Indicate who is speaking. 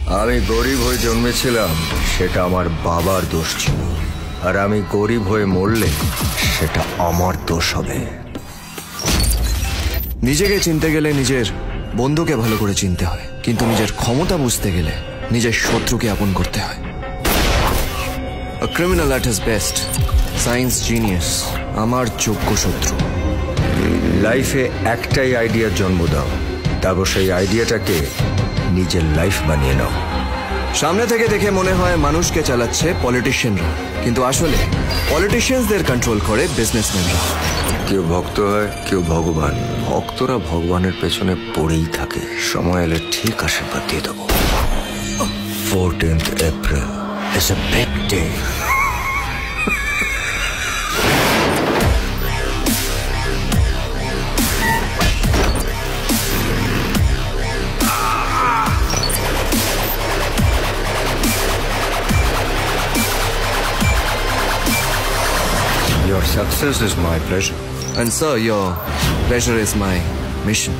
Speaker 1: আমি গরিব হয়ে জন্মেছিলাম, সেটা আমার বাবার দোষ ছিল, আর আমি গরিব হয়ে মরলে সেটা আমার দোষ হবে।
Speaker 2: নিজেকে চিনতে গেলে নিজের বন্ধুকে ভালো করে চিনতে হয়, কিন্তু নিজের ক্ষমতা বুঝতে গেলে নিজের শত্রুকে আপন করতে হয়। A criminal at his best, science genius, আমার যোগ্য শত্রু।
Speaker 1: লাইফে একটাই আইডিয়ার জন্ম দাও, তারপর সেই আইডিয়াটাকে নিজের লাইফ বানিয়ে নাও।
Speaker 2: সামনে থেকে দেখে মনে হয় মানুষকে চালাচ্ছে পলিটিশিয়ানরা, কিন্তু আসলে পলিটিশিয়ানদের কন্ট্রোল করে বিজনেসম্যানরা।
Speaker 1: কেউ ভক্ত হয়, কেউ ভগবান। ভক্তরা ভগবানের পেছনে পড়েই থাকে। সময় এলে ঠিক আশীর্বাদ দিয়ে দেবো। 14th April is a big day. Your success is my pleasure.
Speaker 2: And sir, your pleasure is my mission.